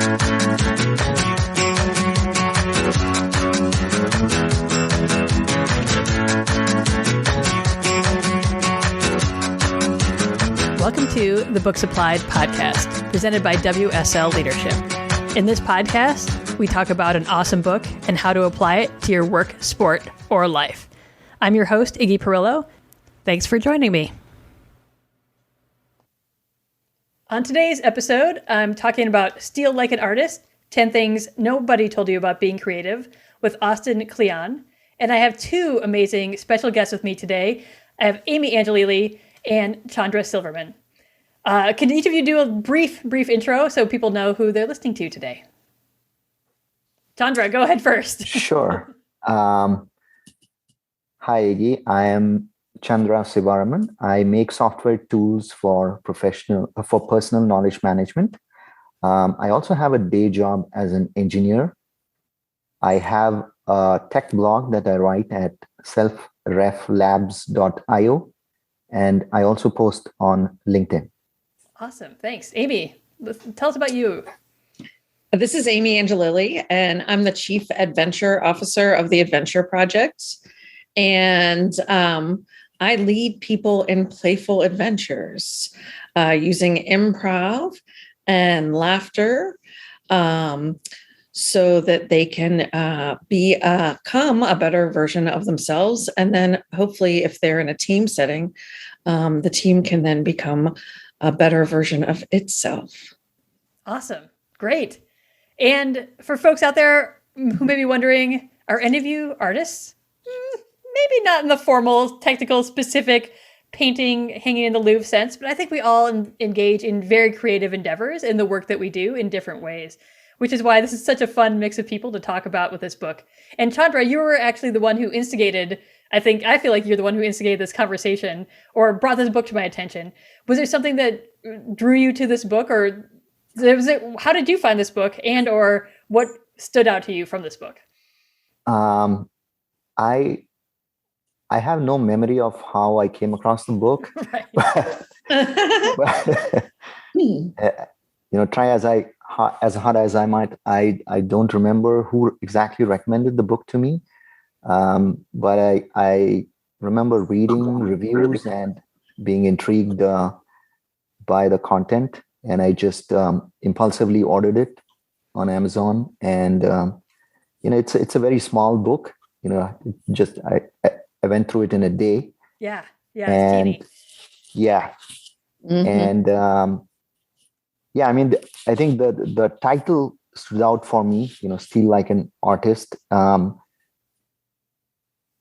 Welcome to the Books Applied podcast, presented by WSL Leadership. In this podcast, we talk about an awesome book and how to apply it to your work, sport, or life. I'm your host, Iggy Perillo. Thanks for joining me. On today's episode, I'm talking about Steal Like an Artist, 10 Things Nobody Told You About Being Creative with Austin Kleon. And I have two amazing special guests with me today. I have Amy Angelilli and Chandra Silverman. Can each of you do a brief intro so people know who they're listening to today? Chandra, go ahead first. Sure. Hi, Iggy. I am Chandra Sivaraman. I make software tools for personal knowledge management. I also have a day job as an engineer. I have a tech blog that I write at selfreflabs.io, and I also post on LinkedIn. Awesome. Thanks. Amy, tell us about you. This is Amy Angelilli, and I'm the Chief Adventure Officer of the Adventure Project. And I lead people in playful adventures using improv and laughter so that they can become a better version of themselves. And then hopefully, if they're in a team setting, the team can then become a better version of itself. Awesome. Great. And for folks out there who may be wondering, are any of you artists? Maybe not in the formal, technical, specific painting, hanging in the Louvre sense, but I think we all engage in very creative endeavors in the work that we do in different ways, which is why this is such a fun mix of people to talk about with this book. And Chandra, you were actually the one who instigated, I feel like you're the one who instigated this conversation or brought this book to my attention. Was there something that drew you to this book, or how did you find this book, and or what stood out to you from this book? I have no memory of how I came across the book. Right. But try as hard as I might, I don't remember who exactly recommended the book to me. But I remember reading reviews and being intrigued by the content, and I just impulsively ordered it on Amazon. And it's a very small book. I went through it in a day. Yeah, and it's teeny. Yeah, Mm-hmm. and I think the title stood out for me. Steal Like an Artist.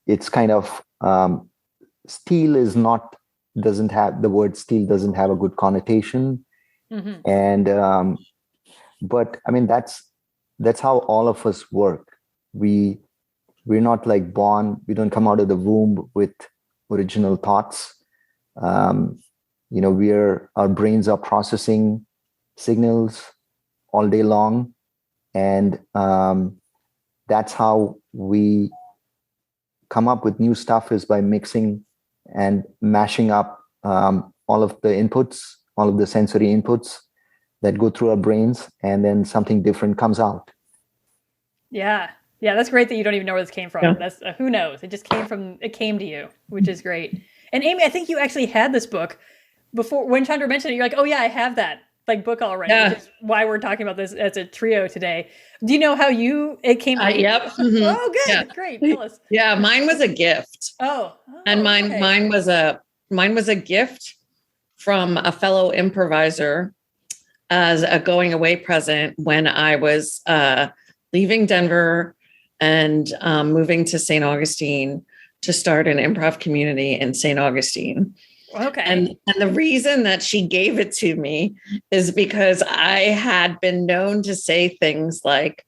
It's kind of doesn't have the word steal doesn't have a good connotation, and but I mean that's how all of us work. We're not like born. We don't come out of the womb with original thoughts. Our brains are processing signals all day long, and that's how we come up with new stuff, is by mixing and mashing up all of the inputs, all of the sensory inputs that go through our brains, and then something different comes out. Yeah, that's great that you don't even know where this came from. Yeah. That's who knows? It just came to you, which is great. And Amy, I think you actually had this book before when Chandra mentioned it. You're like, oh yeah, I have that book already, Yeah. which is why we're talking about this as a trio today. Do you know how it came to you? Yep. Mm-hmm. Oh, good. Yeah. Great. Tell us. Yeah, mine was a gift. And Mine was a gift from a fellow improviser as a going away present when I was leaving Denver and moving to St. Augustine to start an improv community in St. Augustine. Okay. And the reason that she gave it to me is because I had been known to say things like,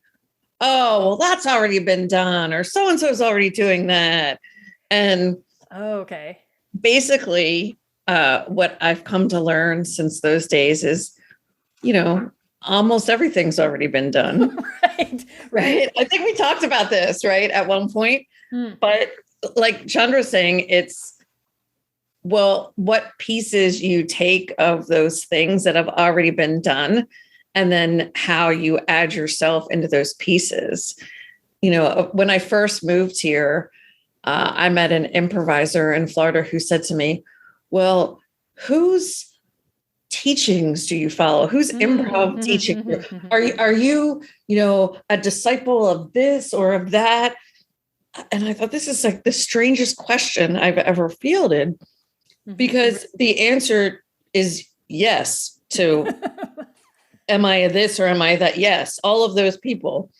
oh, well, that's already been done, or so-and-so is already doing that. And okay. Basically, what I've come to learn since those days is, almost everything's already been done. Right. I think we talked about this, right, at one point. But like Chandra's saying, it's, well, what pieces you take of those things that have already been done and then how you add yourself into those pieces. When I first moved here, I met an improviser in Florida who said to me, well, whose teachings do you follow? Who's improv teaching you? Are you, a disciple of this or of that? And I thought, this is like the strangest question I've ever fielded, because the answer is yes to am I this or am I that? Yes, all of those people,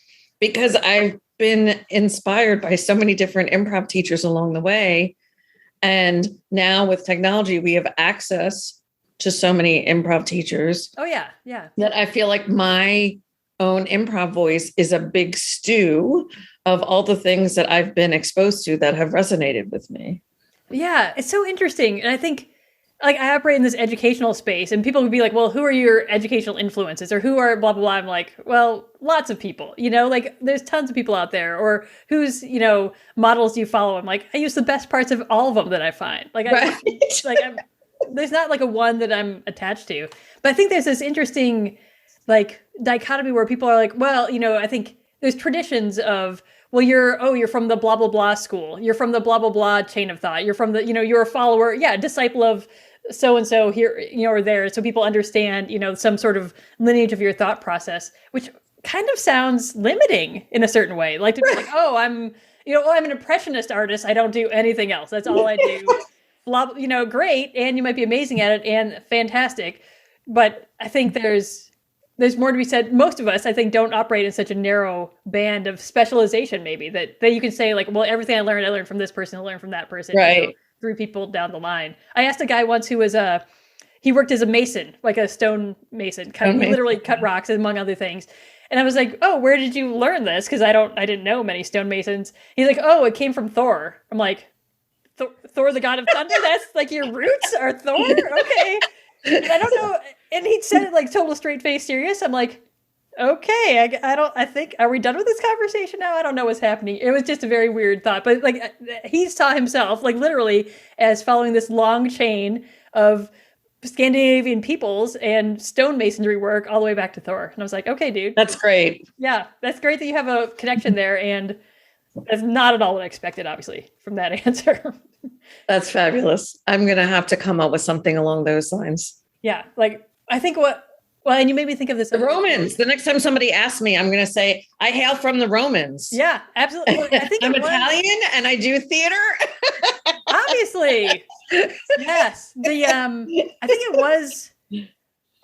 because I've been inspired by so many different improv teachers along the way. And now with technology, we have access to so many improv teachers. Oh, yeah. Yeah. That I feel like my own improv voice is a big stew of all the things that I've been exposed to that have resonated with me. Yeah. It's so interesting. And I think, like, I operate in this educational space, and people would be like, well, who are your educational influences, or who are blah, blah, blah. I'm like, well, lots of people, like there's tons of people out there, or who's, models do you follow? I'm like, I use the best parts of all of them that I find. Like, there's not like a one that I'm attached to, but I think there's this interesting like dichotomy where people are like, well, I think there's traditions of, well, you're from the blah, blah, blah school. You're from the blah, blah, blah chain of thought. You're from the, you're a follower. Yeah. Disciple of so-and-so here, or there. So people understand, some sort of lineage of your thought process, which kind of sounds limiting in a certain way. Like to be like, oh, I'm an impressionist artist. I don't do anything else. That's all I do. Blah, great. And you might be amazing at it and fantastic. But I think there's more to be said. Most of us, I think, don't operate in such a narrow band of specialization, maybe that you can say like, well, everything I learned from this person, I learned from that person. Right. 3 people down the line. I asked a guy once who was he worked as a mason, like a stone mason, he literally cut rocks among other things. And I was like, oh, where did you learn this? Because I didn't know many stonemasons. He's like, oh, it came from Thor. I'm like, Thor, the god of thunder? That's like your roots are Thor? Okay. And I don't know. And he said it like total straight face serious. I'm like, okay, I think, are we done with this conversation now? I don't know what's happening. It was just a very weird thought, but like he saw himself like literally as following this long chain of Scandinavian peoples and stonemasonry work all the way back to Thor. And I was like, okay, dude. That's great. Yeah, that's great that you have a connection there. And that's not at all what I expected, obviously, from that answer. That's fabulous. I'm going to have to come up with something along those lines. Yeah, like I think and you made me think of this. The Romans. The next time somebody asks me, I'm going to say, I hail from the Romans. Yeah, absolutely. Well, I think I'm Italian and I do theater. Obviously. Yes. I think it was,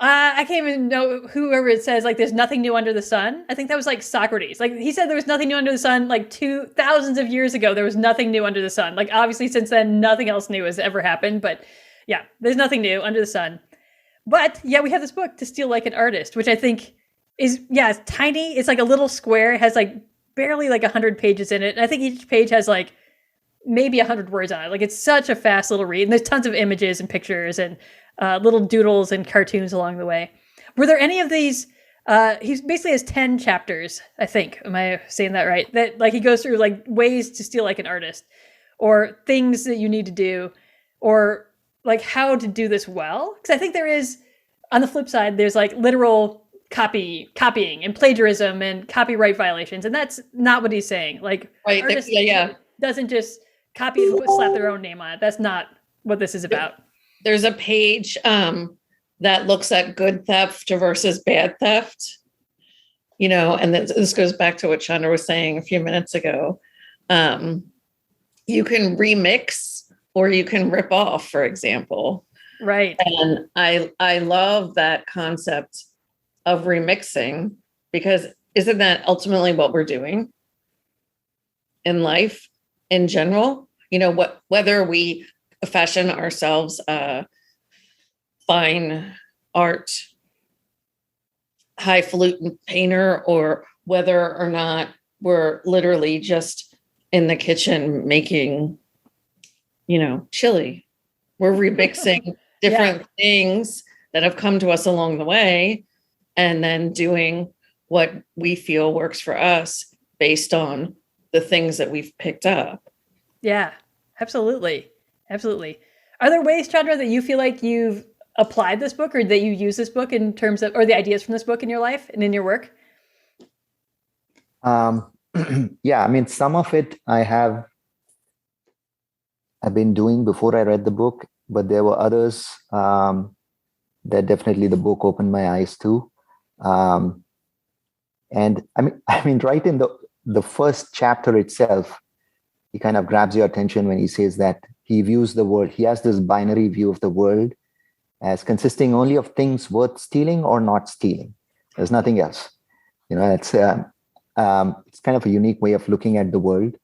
I can't even know whoever it says, like, there's nothing new under the sun. I think that was like Socrates. Like he said there was nothing new under the sun, like thousands of years ago, there was nothing new under the sun. Like obviously since then, nothing else new has ever happened, but yeah, there's nothing new under the sun. But yeah, we have this book, To Steal Like an Artist, which I think is, it's tiny. It's like a little square. It has like barely like 100 pages in it. And I think each page has like maybe 100 words on it. Like it's such a fast little read. And there's tons of images and pictures and little doodles and cartoons along the way. Were there any of these? He basically has 10 chapters, I think. Am I saying that right? That like he goes through like ways to steal like an artist, or things that you need to do, or like how to do this well. Because I think there is, on the flip side, there's like literal copying and plagiarism and copyright violations. And that's not what he's saying. Like right. Artists doesn't just copy and slap their own name on it. That's not what this is about. There's a page that looks at good theft versus bad theft, and this goes back to what Chandra was saying a few minutes ago. You can remix or you can rip off, for example. Right. And I love that concept of remixing, because isn't that ultimately what we're doing in life in general? Whether we fashion ourselves fine art, highfalutin painter, or whether or not we're literally just in the kitchen making chili. We're remixing different things that have come to us along the way, and then doing what we feel works for us based on the things that we've picked up. Yeah, absolutely. Absolutely. Are there ways, Chandra, that you feel like you've applied this book or that you use this book in terms of, or the ideas from this book in your life and in your work? Yeah, I mean, some of it I've been doing before I read the book, but there were others that definitely the book opened my eyes to. And I mean, right in the first chapter itself, he kind of grabs your attention when he says that he views the world. He has this binary view of the world as consisting only of things worth stealing or not stealing. There's nothing else. It's kind of a unique way of looking at the world,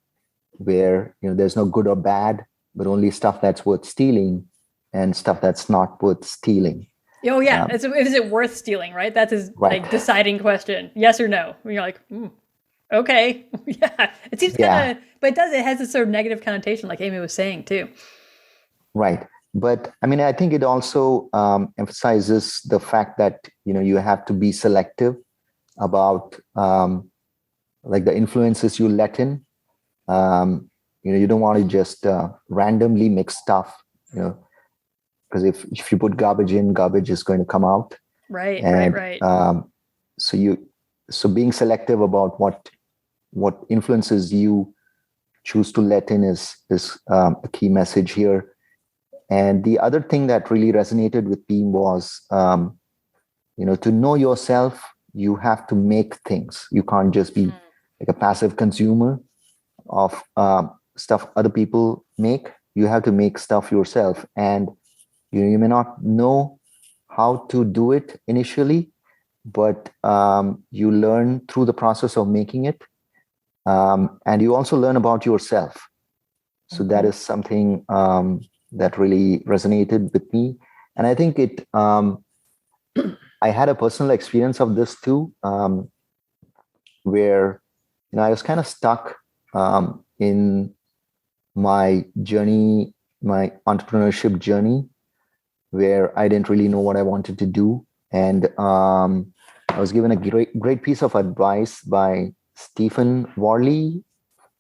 where there's no good or bad, but only stuff that's worth stealing and stuff that's not worth stealing. Oh yeah, is it worth stealing? Right, that's his like deciding question: yes or no. When you're like, okay, yeah. It seems kind of, but it has this sort of negative connotation, like Amy was saying too. Right, but I mean, I think it also emphasizes the fact that you have to be selective about like the influences you let in. You don't want to just randomly mix stuff. Because if you put garbage in, garbage is going to come out. Right. So being selective about what influences you choose to let in is a key message here. And the other thing that really resonated with me was, to know yourself, you have to make things. You can't just be like a passive consumer of stuff other people make. You have to make stuff yourself, and you may not know how to do it initially, but you learn through the process of making it, and you also learn about yourself. So that is something that really resonated with me, and I think it. I had a personal experience of this too, where I was kind of stuck in my journey, my entrepreneurship journey, where I didn't really know what I wanted to do. And I was given a great piece of advice by Stephen Warley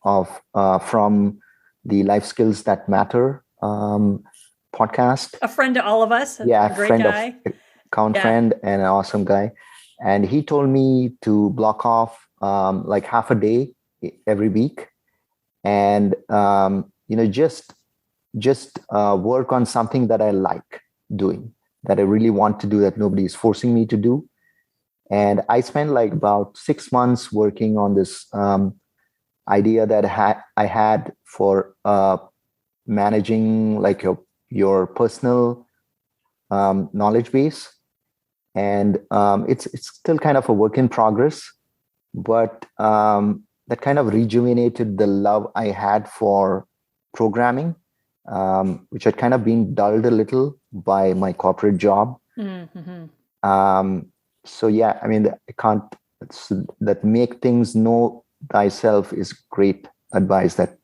from the Life Skills That Matter podcast. A friend to all of us. Yeah, a great guy. Friend and an awesome guy. And he told me to block off like half a day every week, and just work on something that I like doing, that I really want to do, that nobody is forcing me to do. And I spent like about 6 months working on this idea that I had for managing like your personal knowledge base. And it's still kind of a work in progress, but that kind of rejuvenated the love I had for programming, which had kind of been dulled a little by my corporate job. So yeah, I mean, that make things know thyself is great advice that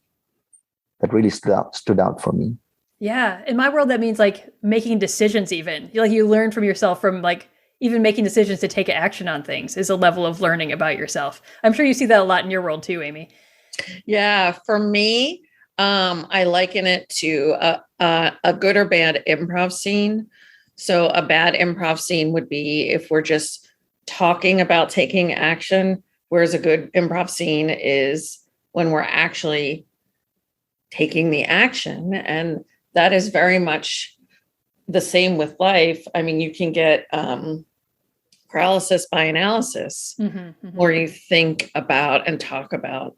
really stood out for me. Yeah, in my world, that means like making decisions. Even you learn from yourself from like even making decisions to take action on things is a level of learning about yourself. I'm sure you see that a lot in your world too, Amy. Yeah, for me, I liken it to a good or bad improv scene. So a bad improv scene would be if we're just talking about taking action, whereas a good improv scene is when we're actually taking the action. And that is very much the same with life. I mean, you can get paralysis by analysis, where you think about and talk about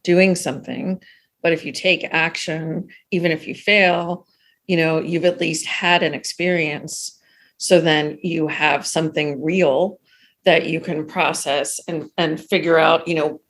doing something. But if you take action, even if you fail, you've at least had an experience. So then you have something real that you can process and figure out,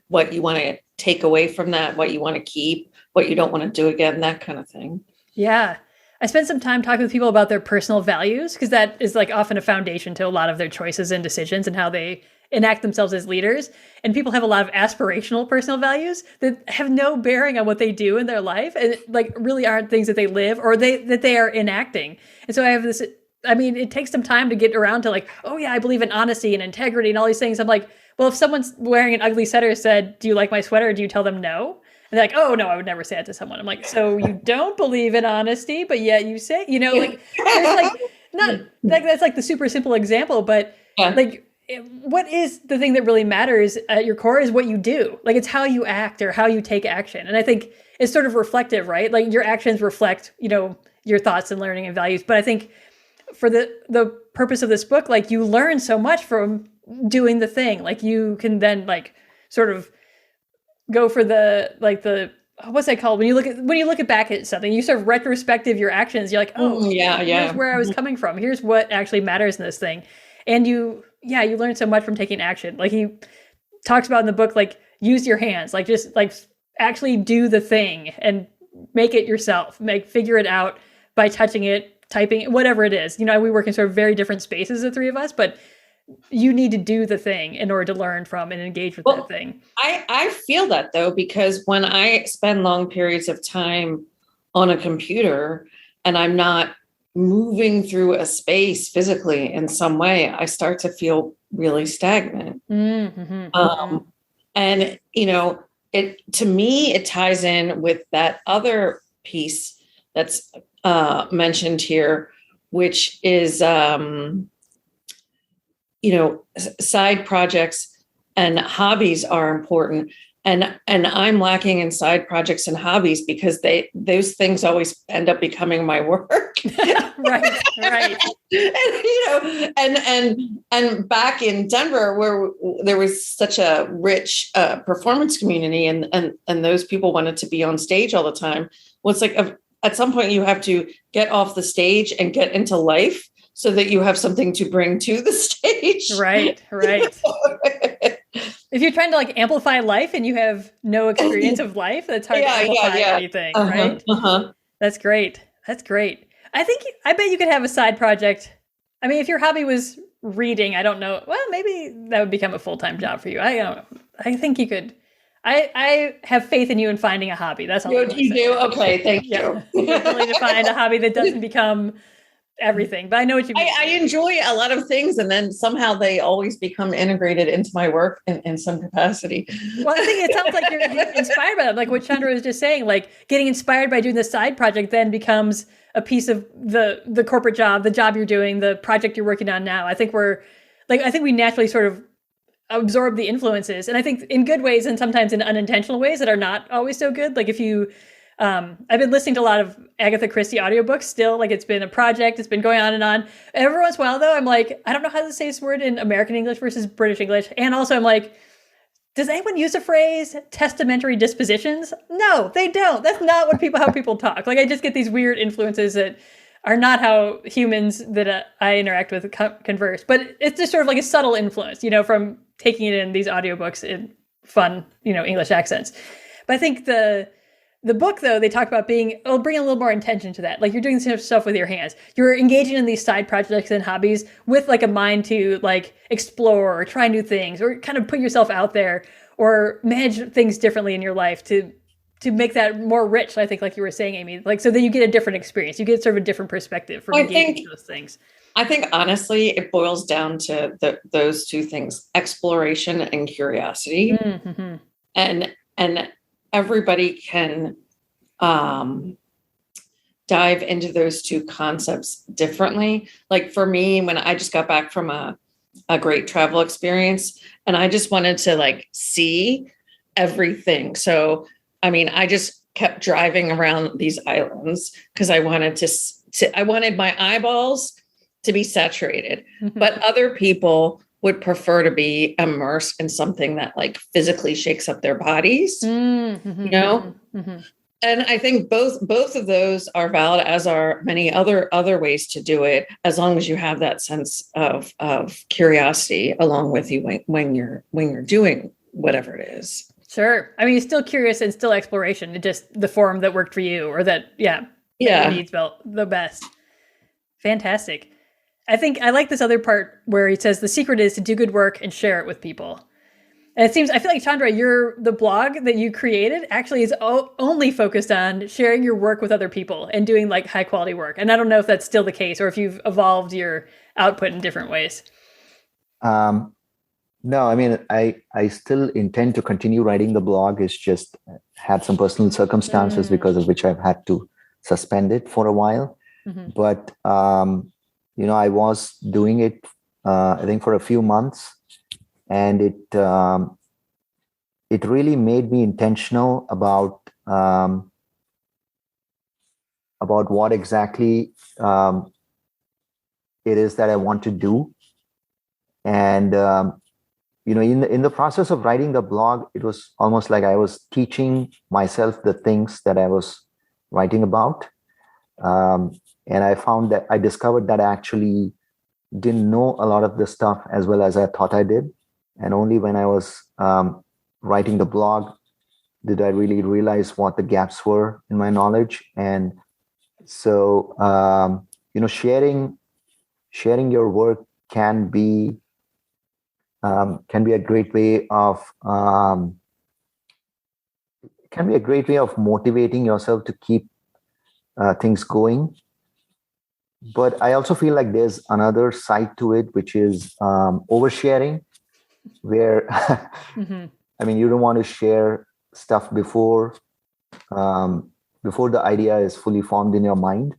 what you want to take away from that, what you want to keep, what you don't want to do again, that kind of thing. Yeah. I spent some time talking with people about their personal values, because that is like often a foundation to a lot of their choices and decisions and how they enact themselves as leaders. And people have a lot of aspirational personal values that have no bearing on what they do in their life, and like really aren't things that they live or that they are enacting. And so I have this, I mean, it takes some time to get around to like, oh yeah, I believe in honesty and integrity and all these things. I'm like, well, if someone's wearing an ugly sweater said, do you like my sweater? Do you tell them no? And they're like, oh no, I would never say that to someone. I'm like, so you don't believe in honesty, but yet you say, like, there's like not like that's like the super simple example, but like what is the thing that really matters at your core is what you do. Like it's how you act or how you take action. And I think it's sort of reflective, right? Like your actions reflect, your thoughts and learning and values. But I think for the purpose of this book, like you learn so much from doing the thing. Like you can then like sort of go for what's that called? When you look at back at something, you sort of retrospective your actions. You're like, here's where I was coming from. Here's what actually matters in this thing. And you learn so much from taking action. Like he talks about in the book, like use your hands, like just like actually do the thing and make it yourself, figure it out by touching it, typing it, whatever it is. We work in sort of very different spaces, the three of us, but you need to do the thing in order to learn from and engage with that thing. I feel that though, because when I spend long periods of time on a computer and I'm not moving through a space physically in some way, I start to feel really stagnant. And, to me, it ties in with that other piece that's mentioned here, which is, side projects and hobbies are important. And I'm lacking in side projects and hobbies because those things always end up becoming my work. Right. And back in Denver, where there was such a rich performance community, and those people wanted to be on stage all the time. Well, it's like at some point you have to get off the stage and get into life so that you have something to bring to the stage. Right. If you're trying to like amplify life and you have no experience of life, that's hard to amplify anything, right? That's great. I bet you could have a side project. I mean, if your hobby was reading, I don't know. Well, maybe that would become a full-time job for you. I don't know. I think you could. I have faith in you in finding a hobby. That's all. You do? Okay, thank you. You're willing to find a hobby that doesn't become everything, but I know what you mean. I enjoy a lot of things, and then somehow they always become integrated into my work in some capacity. Well, I think it sounds like you're inspired by that. Like what Chandra was just saying, like getting inspired by doing this side project then becomes a piece of the corporate job, the job you're doing, the project you're working on now. I think we naturally sort of absorb the influences, and I think in good ways and sometimes in unintentional ways that are not always so good. Like if you I've been listening to a lot of Agatha Christie audiobooks still, like it's been a project, it's been going on and on. Every once in a while though, I'm like, I don't know how to say this word in American English versus British English. And also I'm like, does anyone use a phrase testamentary dispositions? No, they don't. That's not how people talk. Like I just get these weird influences that are not how humans that I interact with converse. But it's just sort of like a subtle influence, from taking it in these audiobooks in fun, English accents. But I think the book, though, they talk about bring a little more intention to that. Like you're doing stuff with your hands. You're engaging in these side projects and hobbies with like a mind to like explore or try new things or kind of put yourself out there or manage things differently in your life to make that more rich. I think, like you were saying, Amy, like so then you get a different experience. You get sort of a different perspective from engaging in those things. I think honestly, it boils down to those two things: exploration and curiosity, and everybody can dive into those two concepts differently. Like for me, when I just got back from a great travel experience and I just wanted to like see everything. So, I mean, I just kept driving around these islands because I wanted I wanted my eyeballs to be saturated, but other people would prefer to be immersed in something that like physically shakes up their bodies, And I think both of those are valid, as are many other ways to do it, as long as you have that sense of curiosity along with you when you're doing whatever it is. Sure. I mean, it's still curious and still exploration. It just the form that worked for you or that needs the best. Fantastic. I think I like this other part where he says the secret is to do good work and share it with people. And I feel like, Chandra, the blog that you created actually is only focused on sharing your work with other people and doing like high quality work. And I don't know if that's still the case or if you've evolved your output in different ways. No, I mean, I still intend to continue writing the blog. It's just had some personal circumstances because of which I've had to suspend it for a while. But I was doing it, I think, for a few months, and it really made me intentional about what exactly it is that I want to do. And in the process of writing the blog, it was almost like I was teaching myself the things that I was writing about. And I discovered that I actually didn't know a lot of this stuff as well as I thought I did. And only when I was writing the blog did I really realize what the gaps were in my knowledge. And so, sharing your work can be a great way of motivating yourself to keep things going. But I also feel like there's another side to it, which is oversharing, where I mean, you don't want to share stuff before the idea is fully formed in your mind,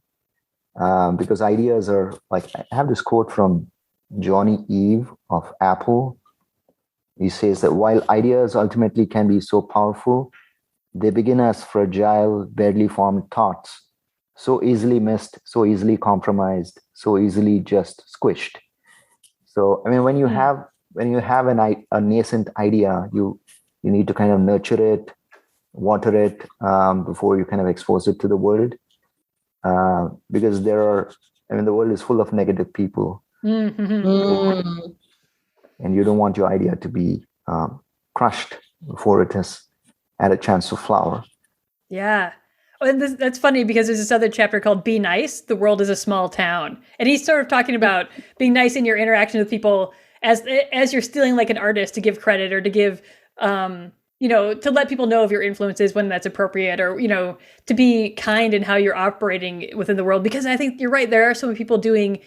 because ideas are like, I have this quote from Johnny Ive of Apple. He says that while ideas ultimately can be so powerful, they begin as fragile, barely formed thoughts, so easily missed, so easily compromised, so easily just squished. So, I mean, when you have a nascent idea, you need to kind of nurture it, water it, before you kind of expose it to the world, because the world is full of negative people, and you don't want your idea to be crushed before it has had a chance to flower. Yeah. Oh, and that's funny because there's this other chapter called Be Nice, The World is a Small Town. And he's sort of talking about being nice in your interaction with people as you're stealing like an artist, to give credit or to give, to let people know of your influences when that's appropriate, or, to be kind in how you're operating within the world. Because I think you're right. There are so many people doing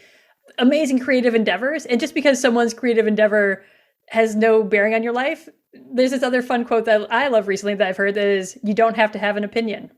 amazing creative endeavors. And just because someone's creative endeavor has no bearing on your life, there's this other fun quote that I love recently that I've heard that is, you don't have to have an opinion.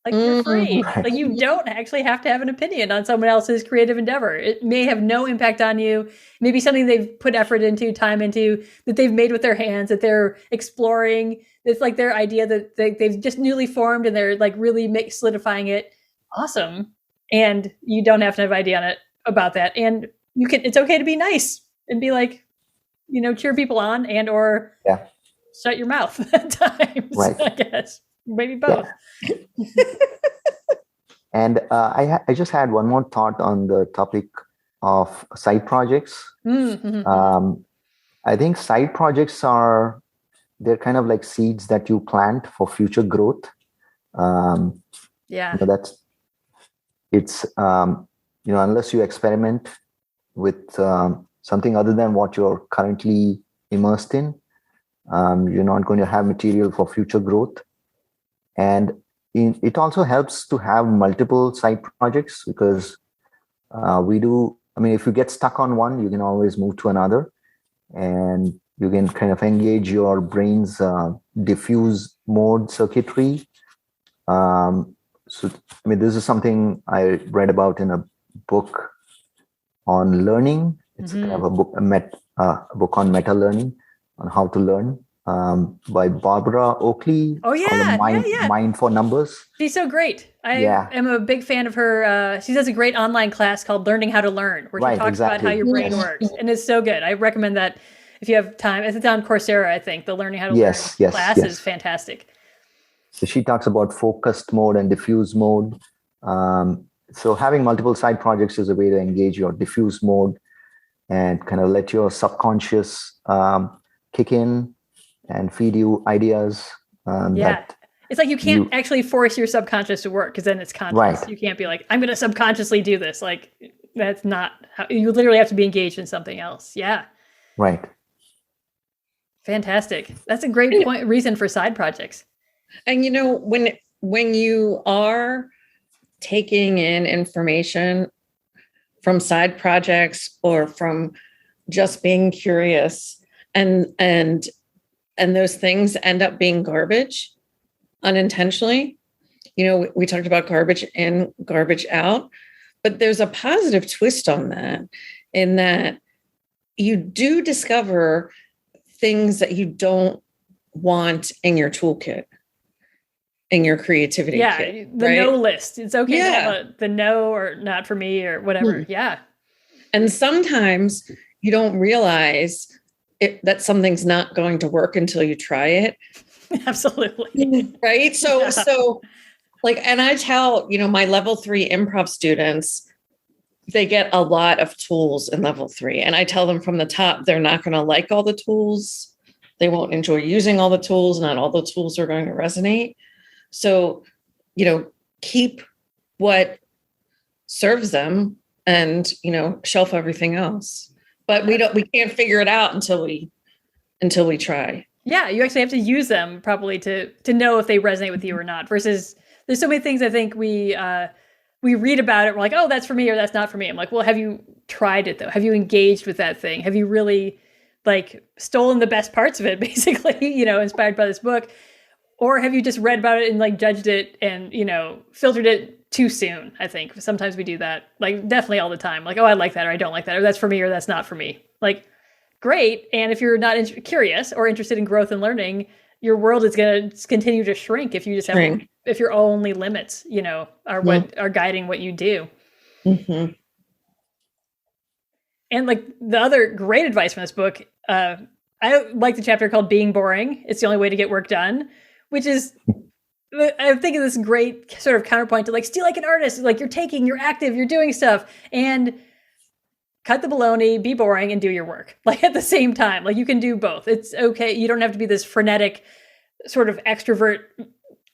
Like, you're free. Right. Like, you don't actually have to have an opinion on someone else's creative endeavor. It may have no impact on you. Maybe something they've put effort into, time into, that they've made with their hands, that they're exploring. It's like their idea that they've just newly formed and they're like really solidifying it. Awesome. And you don't have to have an idea on it about that. And it's okay to be nice and be like, cheer people on or shut your mouth at times, right. I guess. Maybe both. Yeah. And I just had one more thought on the topic of side projects. I think side projects they're kind of like seeds that you plant for future growth. Unless you experiment with something other than what you're currently immersed in, you're not going to have material for future growth. And it also helps to have multiple side projects, because if you get stuck on one, you can always move to another, and you can kind of engage your brain's diffuse mode circuitry. This is something I read about in a book on learning. It's kind of a book on meta learning, on how to learn, by Barbara Oakley. Oh yeah, Mind for Numbers. She's so great. I am a big fan of her. She does a great online class called Learning How to Learn, where she talks about how your brain works, and it's so good. I recommend that if you have time. It's on Coursera, I think. The Learning How to Learn class is fantastic. So she talks about focused mode and diffuse mode. So having multiple side projects is a way to engage your diffuse mode and kind of let your subconscious kick in and feed you ideas. It's like you can't actually force your subconscious to work, because then it's conscious. Right. You can't be like, I'm going to subconsciously do this. Like, that's not how you literally have to be engaged in something else. Yeah. Right. Fantastic. That's a great reason for side projects. And when you are taking in information from side projects or from just being curious, and those things end up being garbage unintentionally. We talked about garbage in, garbage out. But there's a positive twist on that, in that you do discover things that you don't want in your toolkit, in your creativity kit. The right? no list. It's okay to Yeah. have the no or not for me or whatever. Yeah. And sometimes you don't realize that something's not going to work until you try it. Absolutely. Right. So like, and I tell, my level 3 improv students, they get a lot of tools in level 3. And I tell them from the top, they're not going to like all the tools. They won't enjoy using all the tools. Not all the tools are going to resonate. So, keep what serves them and, shelf everything else. But we can't figure it out until we try. Yeah, you actually have to use them probably to know if they resonate with you or not. Versus, there's so many things I think we read about it. We're like, oh, that's for me or that's not for me. I'm like, well, have you tried it though? Have you engaged with that thing? Have you really stolen the best parts of it, basically? Inspired by this book, or have you just read about it and judged it and filtered it too soon? I think sometimes we do that. Definitely all the time. Oh, I like that or I don't like that or that's for me or that's not for me. Great. And if you're not curious or interested in growth and learning, your world is going to continue to shrink if you just have, if your only limits, are what are guiding what you do. Mm-hmm. And the other great advice from this book, I like the chapter called Being Boring. It's the only way to get work done, which is, I think of this great sort of counterpoint to steal like an artist. You're active, you're doing stuff, and cut the baloney, be boring, and do your work at the same time. You can do both. It's okay. You don't have to be this frenetic sort of extrovert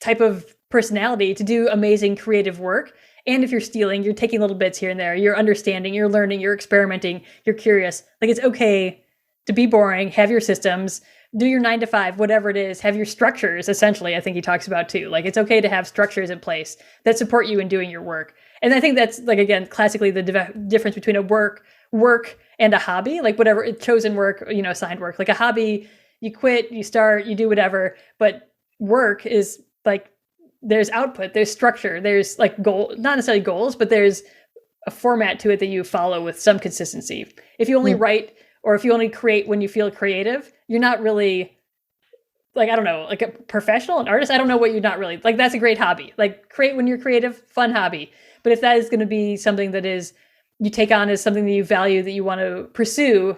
type of personality to do amazing creative work. And if you're stealing, you're taking little bits here and there, you're understanding, you're learning, you're experimenting, you're curious. It's okay to be boring, have your systems, do your 9 to 5, whatever it is, have your structures, essentially, I think he talks about too. It's okay to have structures in place that support you in doing your work. And I think that's again, classically the difference between a work and a hobby, whatever chosen work, assigned work. A hobby, you quit, you start, you do whatever, but work is there's output, there's structure, there's goal, not necessarily goals, but there's a format to it that you follow with some consistency. If you only write or if you only create when you feel creative, you're not really I don't know, a professional, an artist. I don't know what you're not really that's a great hobby. Create when you're creative, fun hobby. But if that is going to be something that is you take on as something that you value, that you want to pursue,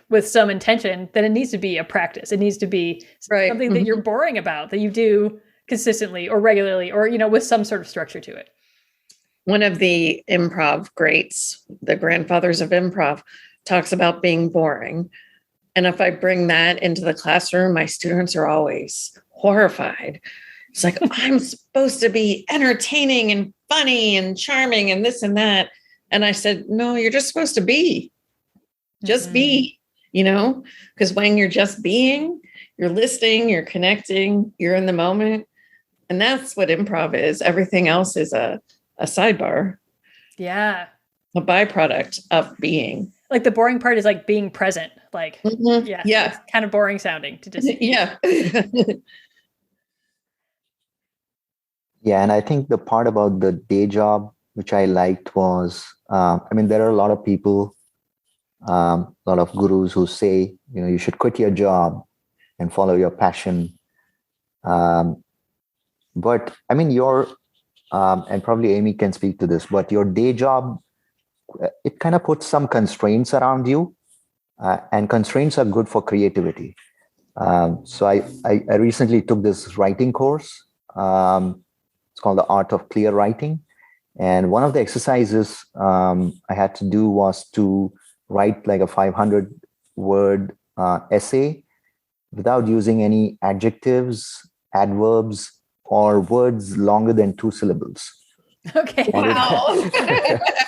with some intention, then it needs to be a practice. It needs to be something that you're boring about, that you do consistently or regularly, or, with some sort of structure to it. One of the improv greats, the grandfathers of improv, talks about being boring. And if I bring that into the classroom, my students are always horrified. It's I'm supposed to be entertaining and funny and charming and this and that. And I said, no, you're just supposed to be. Just be, because when you're just being, you're listening, you're connecting, you're in the moment. And that's what improv is. Everything else is a sidebar. Yeah. A byproduct of being. The boring part is being present. Yeah. It's kind of boring sounding to just. Yeah. Yeah. And I think the part about the day job, which I liked was, there are a lot of people, a lot of gurus who say, you should quit your job and follow your passion. But your, and probably Amy can speak to this, but your day job, it kind of puts some constraints around you, and constraints are good for creativity. So I recently took this writing course. It's called The Art of Clear Writing. And one of the exercises I had to do was to write a 500-word essay without using any adjectives, adverbs, or words longer than 2 syllables. Okay. Wow.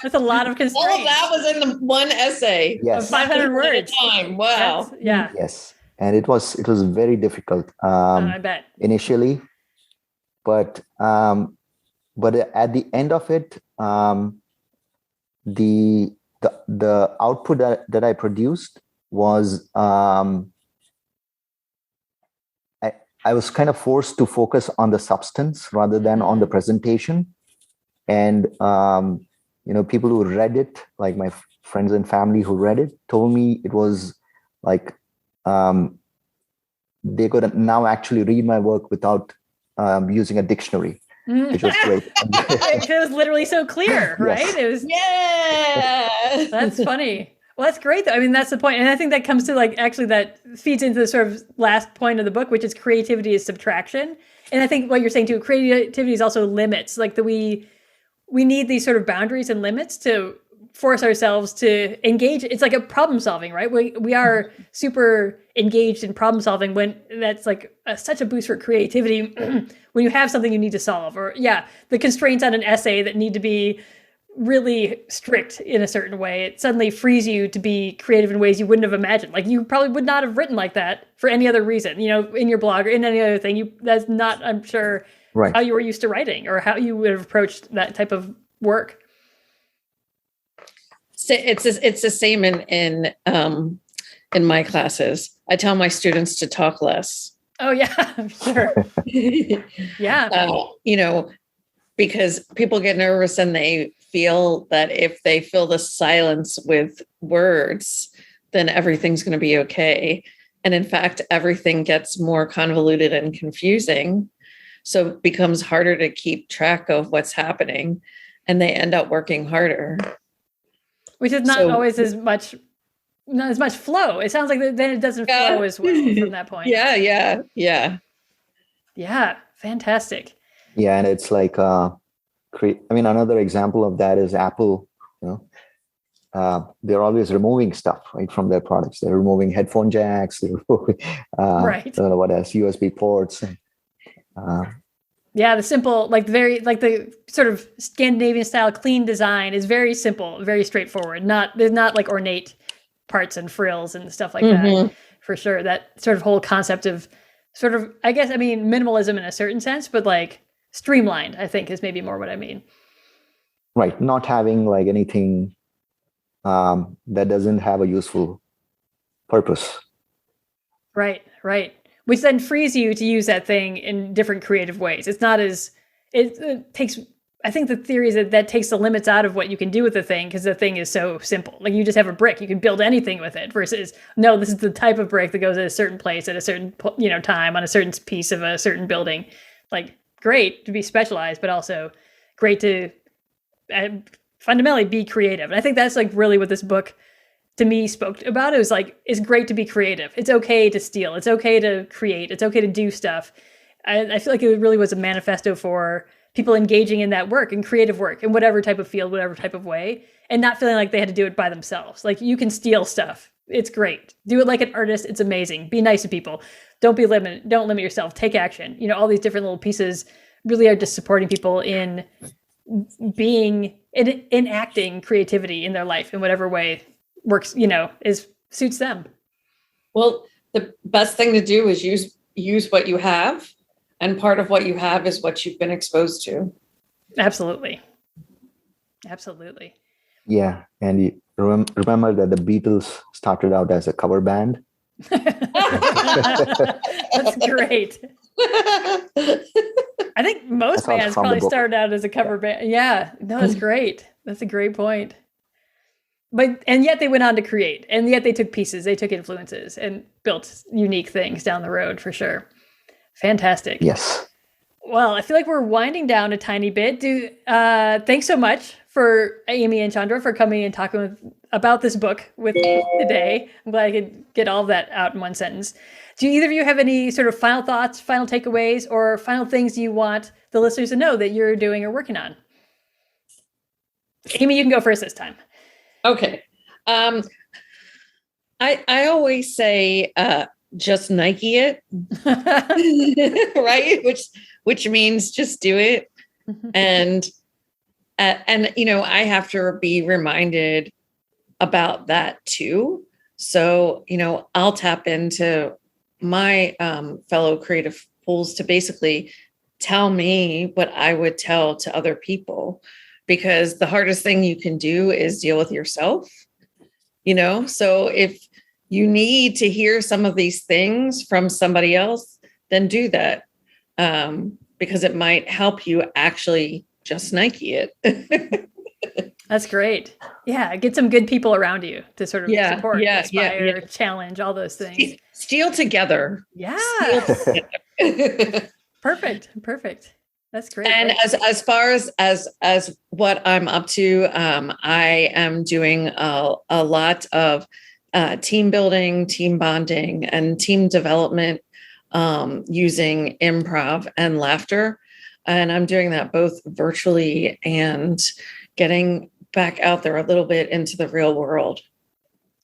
That's a lot of constraints. All of that was in the one essay. Yes. Of 500 words. Time. Wow. Yeah. Yes. And it was very difficult I bet. initially. But at the end of it, the output that I produced was I was kind of forced to focus on the substance rather than on the presentation, and people who read it, like my friends and family who read it, told me it was like they could now actually read my work without using a dictionary, which was great. It was literally so clear, right? Yes. It was. Yeah. That's funny. Well, that's great, though. I mean, that's the point. And I think that comes to actually that feeds into the sort of last point of the book, which is creativity is subtraction. And I think what you're saying too, creativity is also limits. Like we need these sort of boundaries and limits to force ourselves to engage. It's like a problem solving, right? We are super engaged in problem solving when that's such a boost for creativity when you have something you need to solve, or the constraints on an essay that need to be really strict in a certain way. It suddenly frees you to be creative in ways you wouldn't have imagined. Like you probably would not have written like that for any other reason, in your blog or in any other thing. That's not, I'm sure, right. how you were used to writing or how you would have approached that type of work. So it's the same in my classes. I tell my students to talk less. Oh yeah, I'm sure. Yeah. Because people get nervous and they feel that if they fill the silence with words, then everything's going to be okay. And in fact, everything gets more convoluted and confusing. So it becomes harder to keep track of what's happening, and they end up working harder. Which is not always not as much flow. It sounds like then it doesn't flow as well from that point. Yeah. Yeah, fantastic. Yeah, and it's like, another example of that is Apple. They're always removing stuff right from their products. They're removing headphone jacks. They're removing, right. I don't know what else, USB ports. The simple, the sort of Scandinavian style clean design is very simple, very straightforward. There's not like ornate parts and frills and stuff like that, for sure. That sort of whole concept of sort of, I guess, minimalism in a certain sense, but streamlined, I think, is maybe more what I mean. Right. Not having anything that doesn't have a useful purpose. Right. Which then frees you to use that thing in different creative ways. It's not as, it takes, I think the theory is that takes the limits out of what you can do with the thing because the thing is so simple. Like you just have a brick, you can build anything with it versus, no, this is the type of brick that goes at a certain place at a certain, time on a certain piece of a certain building. Great to be specialized, but also great to fundamentally be creative. And I think that's really what this book to me spoke about. It was it's great to be creative. It's okay to steal. It's okay to create. It's okay to do stuff. I feel like it really was a manifesto for people engaging in that work and creative work in whatever type of field, whatever type of way, and not feeling like they had to do it by themselves. You can steal stuff. It's great. Do it like an artist. It's amazing. Be nice to people. Don't limit yourself. Take action. All these different little pieces really are just supporting people in being enacting creativity in their life in whatever way works, suits them. Well, the best thing to do is use what you have. And part of what you have is what you've been exposed to. Absolutely. Yeah. And you remember that the Beatles started out as a cover band. That's great. I think most bands probably started out as a cover band. Yeah, no, that's great. That's a great point. And yet they went on to create, and yet they took pieces, they took influences and built unique things down the road for sure. Fantastic. Yes. Well, I feel like we're winding down a tiny bit. Thanks so much for Amy and Chandra for coming and talking about this book with me today. I'm glad I could get all of that out in one sentence. Do either of you have any sort of final thoughts, final takeaways, or final things you want the listeners to know that you're doing or working on? Amy, you can go first this time. Okay. I always say just Nike it, right? Which means just do it. And I have to be reminded about that too. So, I'll tap into my fellow creative pools to basically tell me what I would tell to other people, because the hardest thing you can do is deal with yourself, so if you need to hear some of these things from somebody else, then do that, because it might help you actually just Nike it. That's great. Yeah, get some good people around you to sort of support, inspire, challenge, all those things. Steal together. Yeah. Steal together. Perfect. That's great. And as far as what I'm up to, I am doing a lot of team building, team bonding, and team development using improv and laughter. And I'm doing that both virtually and getting back out there a little bit into the real world.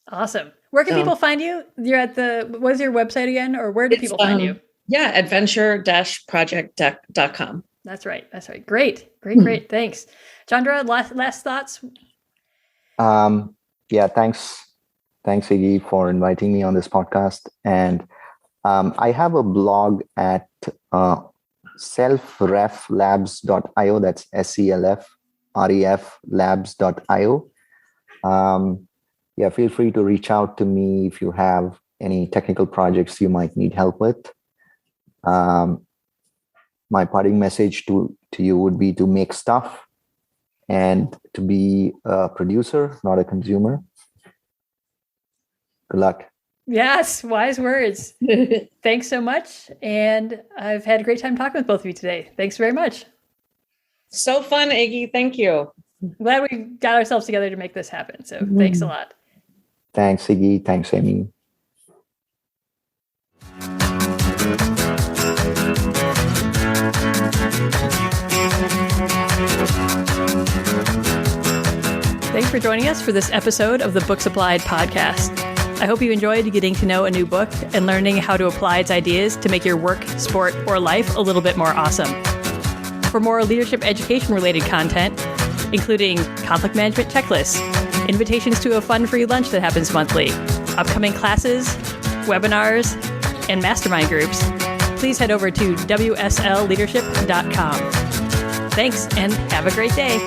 Awesome. Where can people find you? You're at what is your website again? Or where do people find you? Yeah, adventure-project.com. That's right. Great. Thanks. Chandra, last thoughts? Yeah, thanks, Iggy, for inviting me on this podcast. And I have a blog at selfreflabs.io. That's selfreflabs.io. Yeah, feel free to reach out to me if you have any technical projects you might need help with. My parting message to you would be to make stuff and to be a producer, not a consumer. Good luck. Yes, wise words. Thanks so much. And I've had a great time talking with both of you today. Thanks very much. So fun, Iggy. Thank you. I'm glad we got ourselves together to make this happen. So thanks a lot. Thanks, Iggy. Thanks, Amy. Thanks for joining us for this episode of the Books Applied podcast. I hope you enjoyed getting to know a new book and learning how to apply its ideas to make your work, sport, or life a little bit more awesome. For more leadership education related content, including conflict management checklists, invitations to a fun free lunch that happens monthly, upcoming classes, webinars, and mastermind groups, please head over to wslleadership.com. Thanks, and have a great day.